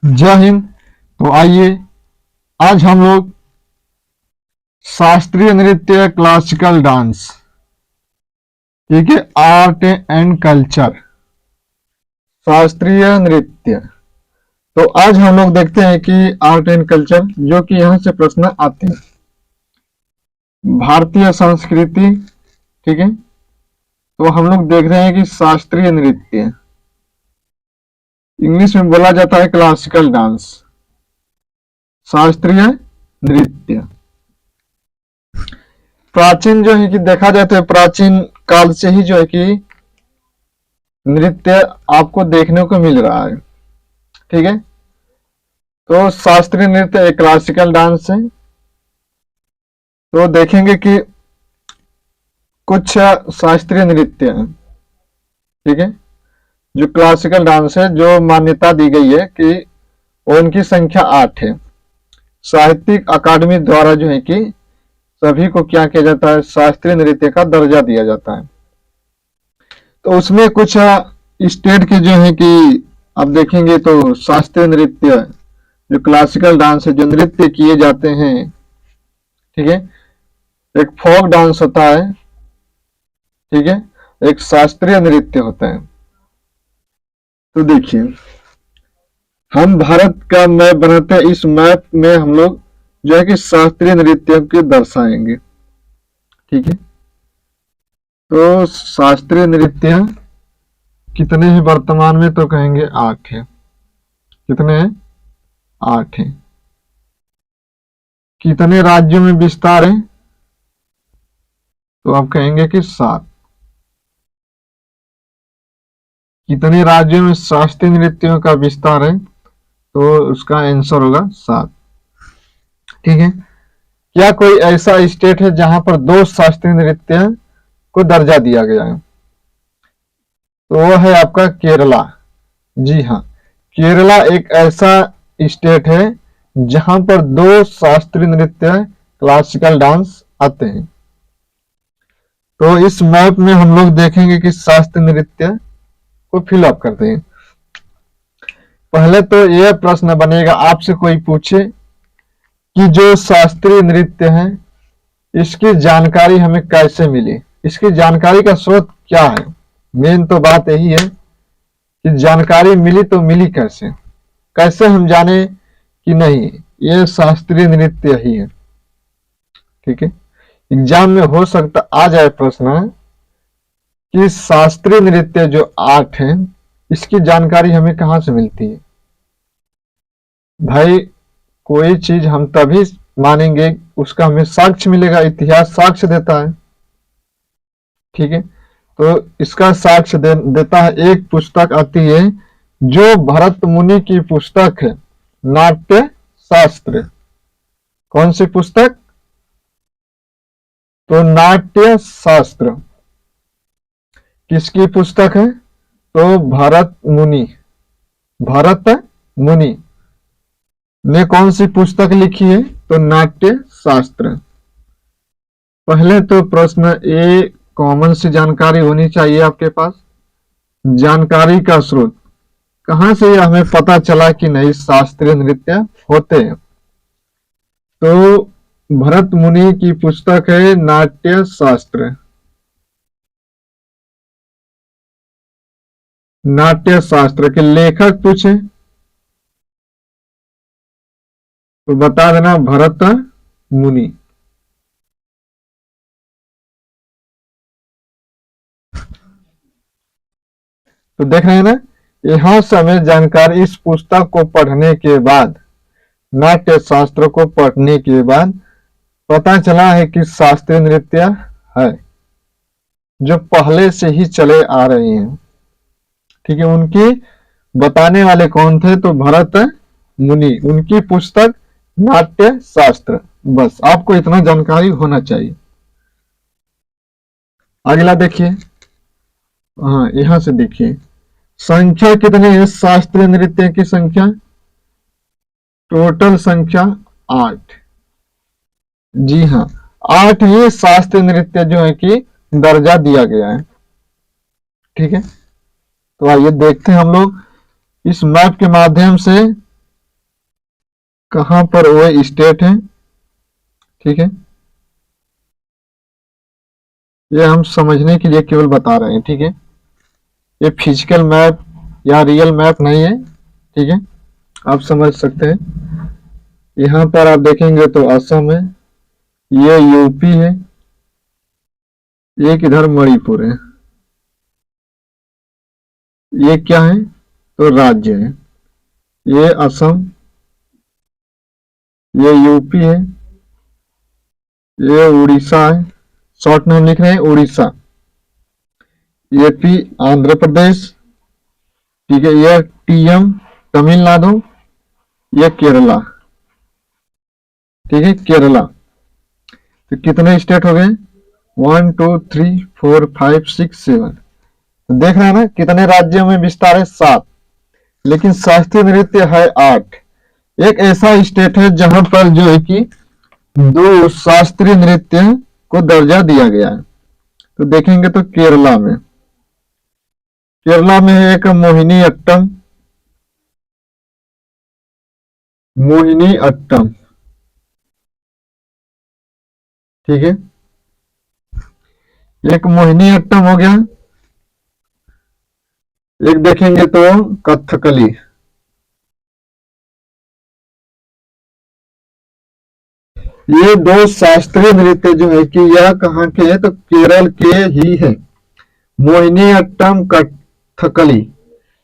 जय हिंद। तो आइए आज हम लोग शास्त्रीय नृत्य, क्लासिकल डांस, ठीक है, आर्ट एंड कल्चर, शास्त्रीय नृत्य। तो आज हम लोग देखते हैं कि आर्ट एंड कल्चर, जो कि यहां से प्रश्न आते हैं। भारतीय संस्कृति, ठीक है। तो हम लोग देख रहे हैं कि शास्त्रीय नृत्य, इंग्लिश में बोला जाता है क्लासिकल डांस, शास्त्रीय नृत्य। प्राचीन जो है कि देखा जाए तो प्राचीन काल से ही जो है कि नृत्य आपको देखने को मिल रहा है, ठीक है। तो शास्त्रीय नृत्य एक क्लासिकल डांस है। तो देखेंगे कि कुछ शास्त्रीय नृत्य हैं, ठीक है, जो क्लासिकल डांस है, जो मान्यता दी गई है कि उनकी संख्या 8 है। साहित्यिक अकादमी द्वारा जो है कि सभी को क्या किया जाता है, शास्त्रीय नृत्य का दर्जा दिया जाता है। तो उसमें कुछ स्टेट के जो है कि अब देखेंगे तो शास्त्रीय नृत्य, जो क्लासिकल डांस है, जो नृत्य किए जाते हैं, ठीक है। एक फोक डांस होता है, ठीक है, एक शास्त्रीय नृत्य होता है। तो देखिए, हम भारत का मैप बनाते हैं, इस मैप में हम लोग जो है कि शास्त्रीय नृत्य के दर्शाएंगे, ठीक है। तो शास्त्रीय नृत्य कितने हैं वर्तमान में, तो कहेंगे 8 है। कितने हैं? 8 है। कितने राज्यों में विस्तार है, तो आप कहेंगे कि 7। कितने राज्यों में शास्त्रीय नृत्यों का विस्तार है, तो उसका आंसर होगा 7, ठीक है। क्या कोई ऐसा स्टेट है जहां पर 2 शास्त्रीय नृत्य को दर्जा दिया गया है, तो वो है आपका केरला। जी हाँ, केरला एक ऐसा स्टेट है जहां पर 2 शास्त्रीय नृत्य, क्लासिकल डांस आते हैं। तो इस मैप में हम लोग देखेंगे कि शास्त्रीय नृत्य को फिलअप करते हैं। पहले तो यह प्रश्न बनेगा, आपसे कोई पूछे कि जो शास्त्रीय नृत्य है, इसकी जानकारी हमें कैसे मिली, इसकी जानकारी का स्रोत क्या है। मेन तो बात यही है कि जानकारी मिली तो मिली कैसे, कैसे हम जाने कि नहीं ये शास्त्रीय नृत्य ही है, ठीक है। एग्जाम में हो सकता आ जाए प्रश्न कि शास्त्रीय नृत्य जो 8 है, इसकी जानकारी हमें कहां से मिलती है। भाई, कोई चीज हम तभी मानेंगे उसका हमें साक्ष्य मिलेगा, इतिहास साक्ष्य देता है, ठीक है। तो इसका साक्ष्य देता है, एक पुस्तक आती है जो भरत मुनि की पुस्तक है, नाट्य शास्त्र। कौन सी पुस्तक? तो नाट्य शास्त्र किसकी पुस्तक है, तो भरत मुनि ने कौन सी पुस्तक लिखी है, तो नाट्य शास्त्र। पहले तो प्रश्न ए कॉमन सी जानकारी होनी चाहिए आपके पास। जानकारी का स्रोत कहां से हमें पता चला कि नहीं शास्त्रीय नृत्य होते हैं, तो भरत मुनि की पुस्तक है नाट्य शास्त्र। नाट्य शास्त्र के लेखक पूछे तो बता देना भरत मुनि। तो देख रहे हैं ना, यहां से हमें जानकारी इस पुस्तक को पढ़ने के बाद, नाट्य शास्त्र को पढ़ने के बाद पता चला है कि शास्त्रीय नृत्य है जो पहले से ही चले आ रहे हैं, ठीक है। उनकी बताने वाले कौन थे, तो भरत मुनि, उनकी पुस्तक नाट्य शास्त्र। बस आपको इतना जानकारी होना चाहिए। अगला देखिए, हाँ यहां से देखिए, संख्या कितनी है शास्त्रीय नृत्य की संख्या, टोटल संख्या 8। जी हाँ, 8 ही शास्त्रीय नृत्य जो है कि दर्जा दिया गया है, ठीक है। तो आइए देखते हैं हम लोग इस मैप के माध्यम से कहां पर वो स्टेट है, ठीक है। ये हम समझने के लिए केवल बता रहे हैं, ठीक है। ये फिजिकल मैप या रियल मैप नहीं है, ठीक है, आप समझ सकते हैं। यहाँ पर आप देखेंगे तो असम है, ये यूपी है, एक इधर मणिपुर है। ये क्या है, तो राज्य है। ये असम, ये यूपी है, ये उड़ीसा है, शॉर्ट नाम लिख रहे हैं उड़ीसा। एपी आंध्र प्रदेश, ठीक है। ये टीएम तमिलनाडु, ये केरला, ठीक है, केरला। तो कितने स्टेट हो गए, 1 2 3 4 5 6 7। देख रहे हैं ना कितने राज्यों में विस्तार है, 7। लेकिन शास्त्रीय नृत्य है 8। एक ऐसा स्टेट है जहां पर जो है कि 2 शास्त्रीय नृत्य को दर्जा दिया गया है। तो देखेंगे तो केरला में, केरला में है एक मोहिनी अट्टम, मोहिनी अट्टम, ठीक है। एक मोहिनी अट्टम हो गया। एक देखेंगे तो कथकली, ये 2 शास्त्रीय नृत्य जो है कि यह कहाँ के है, तो केरल के ही है। मोहिनी अट्टम, कथकली,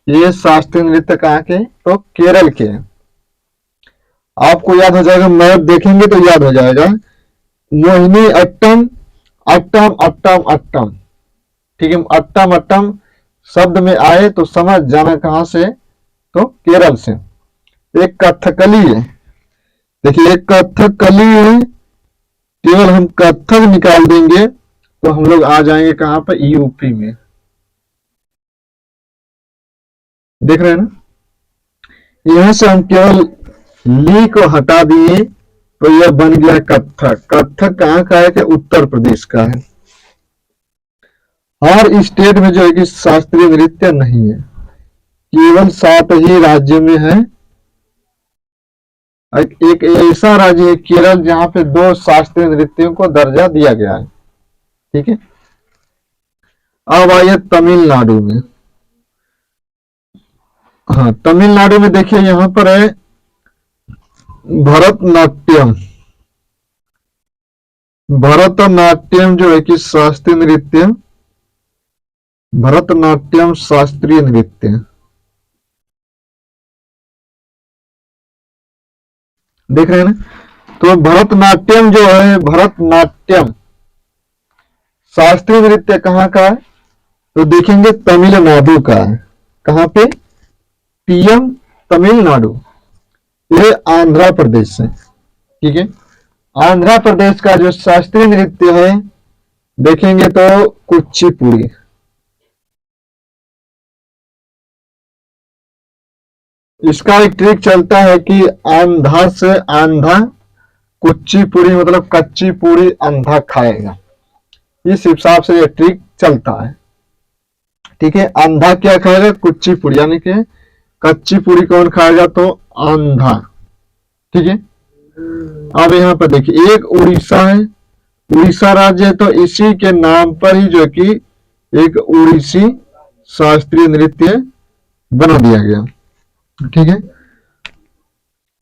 ये शास्त्रीय नृत्य कहाँ के, तो केरल के है। आपको याद हो जाएगा, मैप देखेंगे तो याद हो जाएगा। मोहिनी अट्टम, अट्टम अट्टम अट्टम, ठीक है। अट्टम अट्टम शब्द में आए तो समझ जाना कहां से, तो केरल से। एक कथकली है, देखिए एक कथकली है, केवल हम कथक निकाल देंगे तो हम लोग आ जाएंगे कहां पर, यूपी में। देख रहे हैं ना, यहां से हम केवल ली को हटा दिए तो यह बन गया कथक। कथक कहां का है, कि उत्तर प्रदेश का है। हर स्टेट में जो है कि शास्त्रीय नृत्य नहीं है, केवल 7 ही राज्य में है। एक ऐसा राज्य है केरल जहां पे 2 शास्त्रीय नृत्यों को दर्जा दिया गया है, ठीक है। अब आइए तमिलनाडु में। हाँ, तमिलनाडु में देखिए यहां पर है भरतनाट्यम। भरतनाट्यम जो है कि शास्त्रीय नृत्य, भरतनाट्यम शास्त्रीय नृत्य, देख रहे हैं ना। तो भरतनाट्यम जो है, भरतनाट्यम शास्त्रीय नृत्य कहाँ का है, तो देखेंगे तमिलनाडु का है। कहां पे, टीएम तमिलनाडु, ये आंध्र प्रदेश है, ठीक है। आंध्र प्रदेश का जो शास्त्रीय नृत्य है देखेंगे तो कुचिपुड़ी। इसका एक ट्रिक चलता है कि आंधा से आंधा, कुचिपुड़ी मतलब कच्ची पूड़ी अंधा खाएगा, इस हिसाब से यह ट्रिक चलता है, ठीक है। अंधा क्या खाएगा, कुच्ची पूड़ी, यानी कि कच्ची पूड़ी कौन खाएगा, तो अंधा, ठीक है। अब यहाँ पर देखिए एक उड़ीसा है, उड़ीसा राज्य है, तो इसी के नाम पर ही जो कि एक उड़ीसी शास्त्रीय नृत्य बना दिया गया, ठीक है।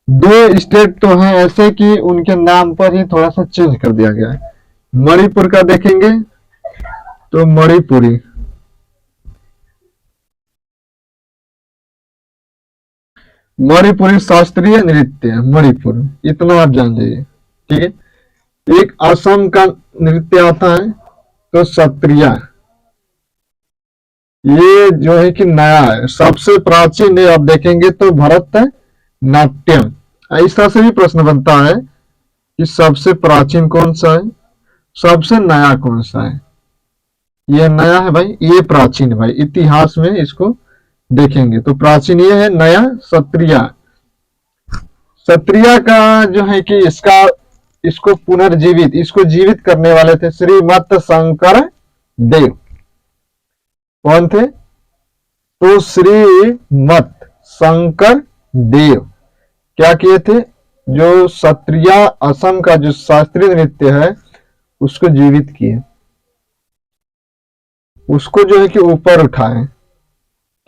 2 स्टेट तो हैं ऐसे कि उनके नाम पर ही थोड़ा सा चेंज कर दिया गया है। मणिपुर का देखेंगे तो मणिपुरी, मणिपुरी शास्त्रीय नृत्य, मणिपुर, इतना आप जान जाइए, ठीक है। एक असम का नृत्य आता है तो सत्रिया, ये जो है कि नया है, सबसे प्राचीन है। आप देखेंगे तो भरतनाट्यम, इस तरह से भी प्रश्न बनता है कि सबसे प्राचीन कौन सा है, सबसे नया कौन सा है। ये नया है भाई, ये प्राचीन है भाई, इतिहास में इसको देखेंगे तो प्राचीन ये है, नया सत्रिया। सत्रिया का जो है कि इसको पुनर्जीवित, इसको जीवित करने वाले थे श्रीमत शंकर देव। कौन थे, तो श्रीमत शंकर देव क्या किए थे, जो सत्रिया असम का जो शास्त्रीय नृत्य है उसको जीवित किए, उसको जो है कि ऊपर उठाए।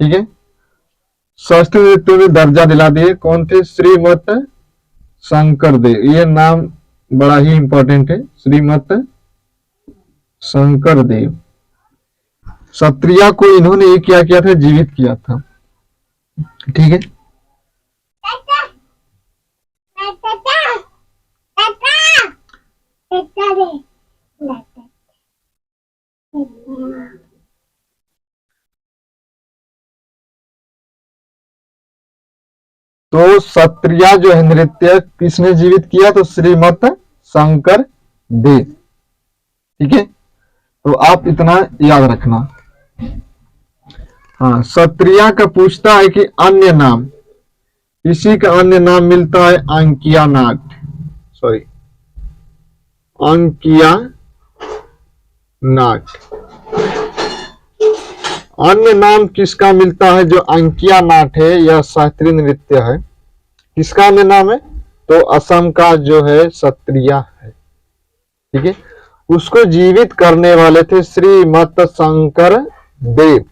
ठीक है, शास्त्रीय नृत्य में दर्जा दिला दिए। कौन थे? श्रीमत शंकर देव। ये नाम बड़ा ही इंपॉर्टेंट है, श्रीमत शंकर देव। सत्रिया को इन्होंने ये क्या किया था? जीवित किया था। ठीक है, तो सत्रिया जो है नृत्य किसने जीवित किया? तो श्रीमत शंकर देव। ठीक है, तो आप इतना याद रखना। हाँ, सत्रिया का पूछता है कि अन्य नाम, इसी का अन्य नाम मिलता है अंकिया नाट, सॉरी अंकिया नाट। अन्य नाम किसका मिलता है? जो अंकिया नाट है, यह शास्त्रीय नृत्य है। किसका अन्य नाम है? तो असम का जो है सत्रिया है। ठीक है, उसको जीवित करने वाले थे श्रीमत शंकर देव,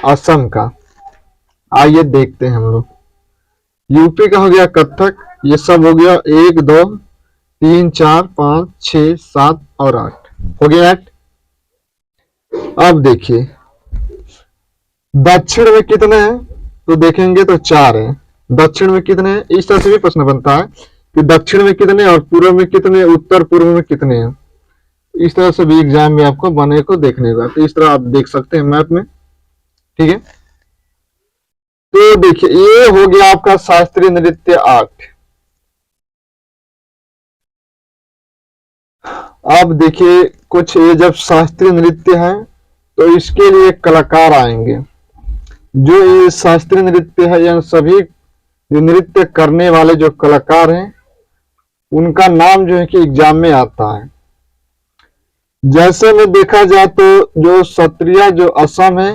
असम का। आइए देखते हैं हम लोग। यूपी का हो गया कथक, ये सब हो गया 1 2 3 4 5 6 7 और 8 हो गया 8। अब देखिए दक्षिण में कितने हैं? तो देखेंगे तो 4 है। दक्षिण में कितने हैं? इस तरह से भी प्रश्न बनता है कि दक्षिण में कितने और पूर्व में कितने, उत्तर पूर्व में कितने हैं। इस तरह से भी एग्जाम में आपको बने को देखने का, तो इस तरह आप देख सकते हैं मैप में। ठीक है, तो देखिए ये हो गया आपका शास्त्रीय नृत्य 8। अब देखिए कुछ ये जब शास्त्रीय नृत्य है तो इसके लिए कलाकार आएंगे। जो ये शास्त्रीय नृत्य है, या सभी नृत्य करने वाले जो कलाकार हैं उनका नाम जो है कि एग्जाम में आता है। जैसे में देखा जाए तो जो सत्रिया जो असम है,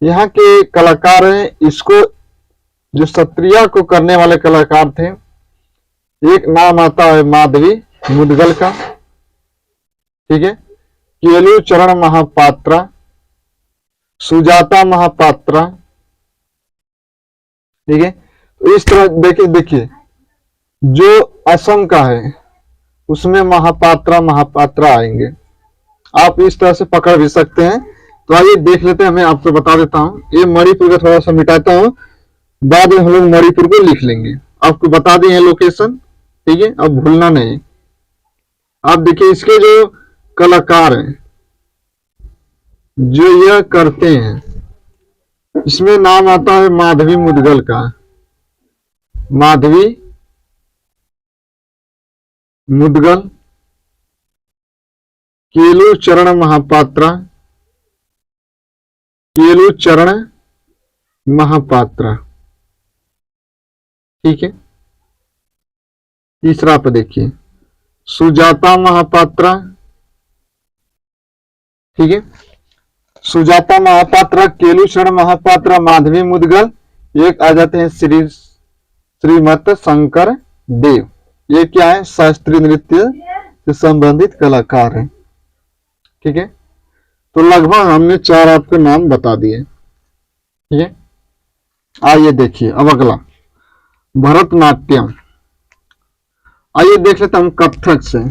यहाँ के कलाकार हैं, इसको जो सत्रिया को करने वाले कलाकार थे, एक नाम आता है माधवी मुदगल का। ठीक है, केलू चरण महापात्रा, सुजाता महापात्रा। ठीक है, तो इस तरह देखिए जो असम का है उसमें महापात्रा आएंगे। आप इस तरह से पकड़ भी सकते हैं। तो आइए देख लेते हैं, मैं आपको बता देता हूं। ये मणिपुर का थोड़ा सा मिटाता हूं, बाद में हम लोग मणिपुर को लिख लेंगे। आपको बता दिए लोकेशन। ठीक है, अब भूलना नहीं। आप देखिए इसके जो कलाकार हैं जो यह करते हैं, इसमें नाम आता है माधवी मुदगल का। माधवी मुदगल, केलू चरण महापात्रा, केलू चरण महापात्रा। ठीक है, तीसरा पे देखिए सुजाता महापात्रा। ठीक है, सुजाता महापात्रा, केलू चरण महापात्रा, माधवी मुदगल, एक आ जाते हैं श्रीमत शंकर देव। ये क्या है? शास्त्रीय नृत्य से संबंधित कलाकार हैं। ठीक है, तो लगभग हमने 4 आपके नाम बता दिए। ठीक है, आइए देखिए अब अगला भरतनाट्यम। आइए देख लेते हम कथक से।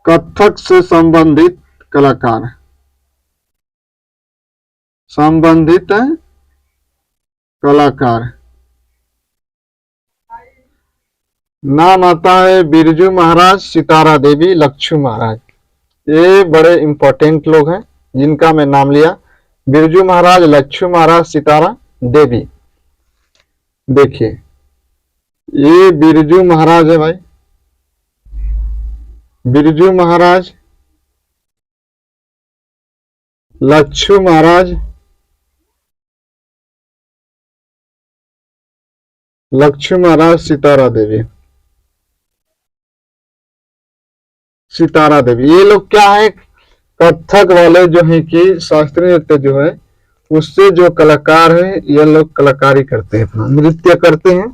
कथक से संबंधित कलाकार, संबंधित कलाकार नाम आता है बिरजू महाराज, सितारा देवी, लक्ष्मी महाराज। ये बड़े इंपॉर्टेंट लोग हैं जिनका मैं नाम लिया। बिरजू महाराज, लक्ष्मी महाराज, सितारा देवी। देखिए ये बिरजू महाराज है भाई, बिरजू महाराज, लक्ष्मी महाराज, लक्ष्मी महाराज, सितारा देवी। सितारा देवी ये लोग क्या है? कथक वाले जो है कि शास्त्रीय नृत्य जो है उससे जो कलाकार है ये लोग कलाकारी करते हैं, अपना नृत्य करते हैं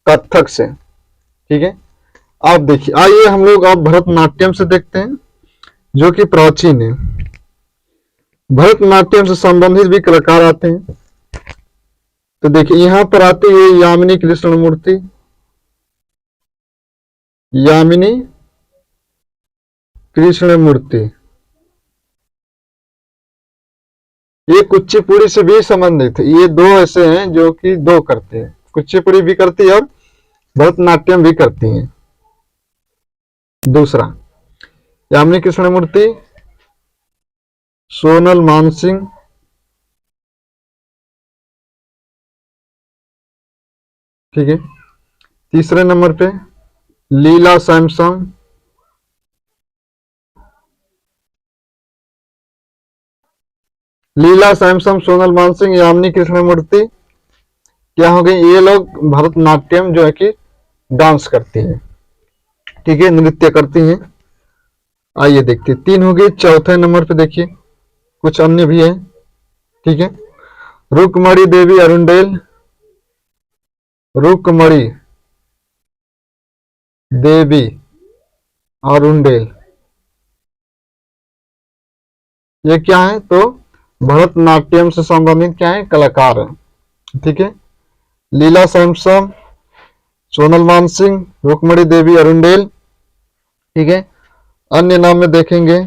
कथक से। ठीक है, आप देखिए, आइए हम लोग अब भरतनाट्यम से देखते हैं जो कि प्राचीन है। भरतनाट्यम से संबंधित भी कलाकार आते हैं। तो देखिए यहां पर आती है यामिनी कृष्ण मूर्ति, यामिनी कृष्ण मूर्ति। ये कुचिपुड़ी से भी संबंधित है। ये दो ऐसे हैं जो कि दो करते हैं, कुचिपुड़ी भी करती है और भरतनाट्यम भी करती हैं। दूसरा यामिनी कृष्ण मूर्ति, सोनल मानसिंह, ठीक है। तीसरे नंबर पे लीला सैमसंग, लीला सैमसंग, सोनल मानसिंह, यामिनी कृष्ण मूर्ति क्या हो गई, ये लोग भरतनाट्यम जो है कि डांस करती हैं, ठीक है, नृत्य करती हैं। आइए देखते हैं, 3 हो गई। चौथे नंबर पे देखिए कुछ अन्य भी है, ठीक है। रुक्मणी देवी अरुंडेल, रुक्मणी देवी अरुंडेल, ये क्या है, तो भरतनाट्यम से संबंधित क्या है, कलाकार है, ठीक है। लीला सैमसन, सोनल मानसिंह, रुक्मणी देवी अरुंडेल, ठीक है। अन्य नाम में देखेंगे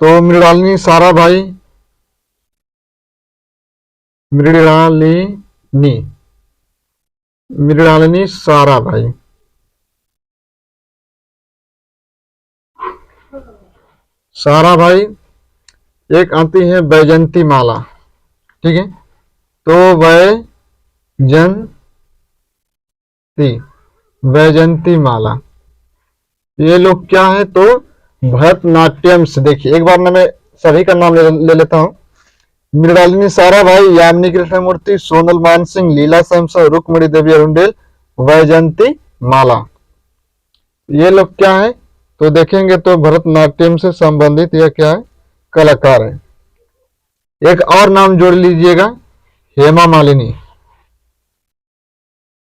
तो मृणालिनी साराभाई, मृणालिनी मृणालिनी साराभाई, साराभाई। एक आती है बैजंती माला, ठीक है। तो वैजंती माला, ये लोग क्या है, तो भरतनाट्यम से, देखिए एक बार ना मैं सभी का नाम ले लेता हूं। मृणालिनी साराभाई, यामिनी कृष्ण मूर्ति, सोनल मानसिंह, लीला सैमसन, रुक्मणी देवी अरुंडेल, वैजंती माला, ये लोग क्या है, तो देखेंगे तो भरतनाट्यम से संबंधित यह क्या है, कलाकार है। एक और नाम जोड़ लीजिएगा, हेमा मालिनी।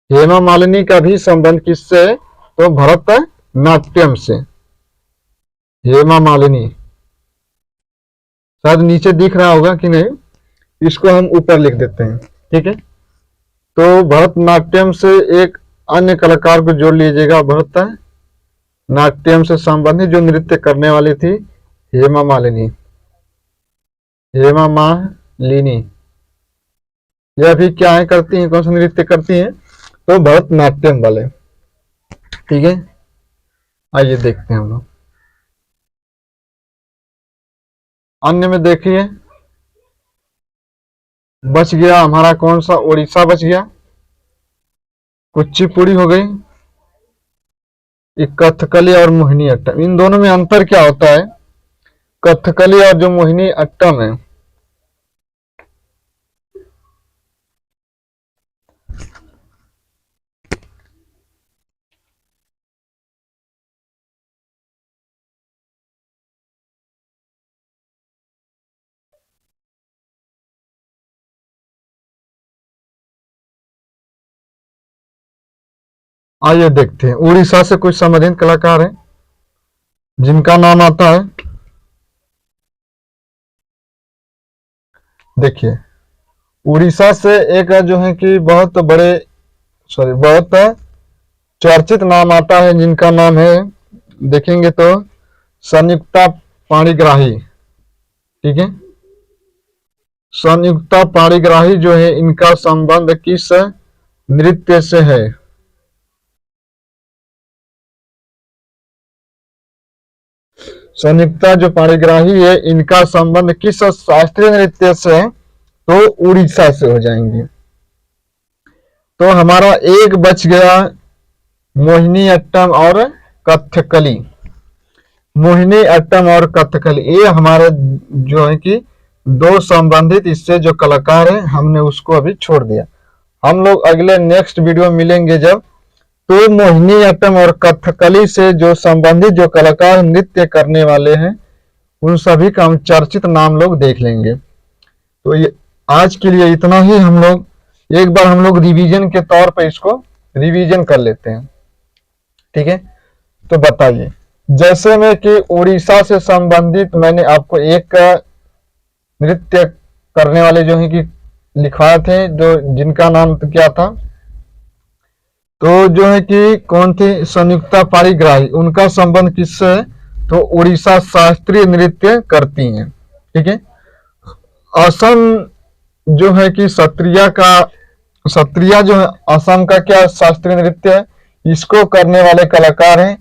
हेमा मालिनी का भी संबंध किससे है, तो भरतनाट्यम से। हेमा मालिनी शायद नीचे दिख रहा होगा कि नहीं, इसको हम ऊपर लिख देते हैं, ठीक है। तो भरतनाट्यम से एक अन्य कलाकार को जोड़ लीजिएगा, भरतनाट्यम से संबंधित जो नृत्य करने वाली थी, हेमा मालिनी, हेमा मालिनी। यह भी क्या है, करती हैं, कौन सा नृत्य करती हैं, तो भरतनाट्यम वाले, ठीक है। आइए देखते हैं हम लोग अन्य में। देखिए बच गया हमारा कौन सा, उड़ीसा बच गया, कुचिपुड़ी हो गई, कथकली और मोहिनी अट्टम। इन दोनों में अंतर क्या होता है, कथकली और जो मोहिनी अट्टम है, आइए देखते हैं। उड़ीसा से कुछ संबंधित कलाकार हैं जिनका नाम आता है, देखिए उड़ीसा से एक जो है कि बहुत चर्चित नाम आता है, जिनका नाम है, देखेंगे तो संयुक्ता पाणिग्राही, ठीक है। संयुक्ता पाणिग्राही जो है, इनका संबंध किस नृत्य से है, संयुक्ता जो पाणिग्राही है, इनका संबंध किस शास्त्रीय नृत्य से है, तो उड़ीसा से हो जाएंगे। तो हमारा एक बच गया मोहिनी अट्टम और कथकली। मोहिनी अट्टम और कथकली ये हमारे जो है कि दो संबंधित, इससे जो कलाकार है हमने उसको अभी छोड़ दिया। हम लोग अगले नेक्स्ट वीडियो मिलेंगे जब तो मोहिनीअट्टम और कथकली से जो संबंधित जो कलाकार नृत्य करने वाले हैं उन सभी का हम चर्चित नाम लोग देख लेंगे। तो ये आज के लिए इतना ही। हम लोग एक बार हम लोग रिवीजन के तौर पे इसको रिवीजन कर लेते हैं, ठीक है। तो बताइए, जैसे में कि उड़ीसा से संबंधित मैंने आपको एक नृत्य करने वाले जो है कि लिखवाए थे, जो जिनका नाम तो क्या था, तो जो है कि कौन थी, संयुक्ता पारिग्राही। उनका संबंध किससे है, तो उड़ीसा शास्त्रीय नृत्य करती हैं, ठीक है। असम जो है कि सत्रिया जो है असम का क्या शास्त्रीय नृत्य है, इसको करने वाले कलाकार हैं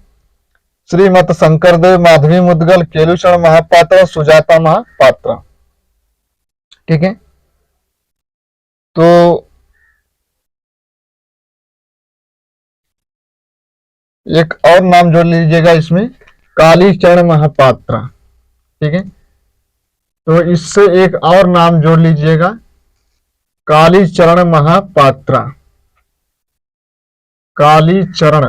श्रीमत शंकरदेव, माधवी मुदगल, केलूषण महापात्र, सुजाता महापात्र, ठीक है। तो एक और नाम जोड़ लीजिएगा इसमें, कालीचरण महापात्रा, ठीक है। तो इससे एक और नाम जोड़ लीजिएगा, कालीचरण महापात्रा। कालीचरण,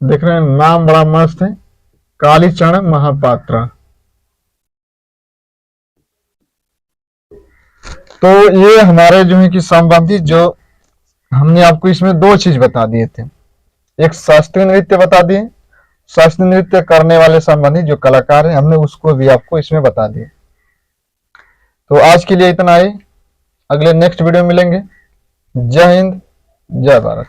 देख रहे हैं नाम बड़ा मस्त है, कालीचरण महापात्रा। तो ये हमारे जो है कि संबंधित जो हमने आपको इसमें दो चीज बता दिए थे, एक शास्त्रीय नृत्य बता दिए, शास्त्रीय नृत्य करने वाले संबंधित जो कलाकार हैं हमने उसको भी आपको इसमें बता दिए। तो आज के लिए इतना ही, अगले नेक्स्ट वीडियो में मिलेंगे। जय हिंद, जय भारत।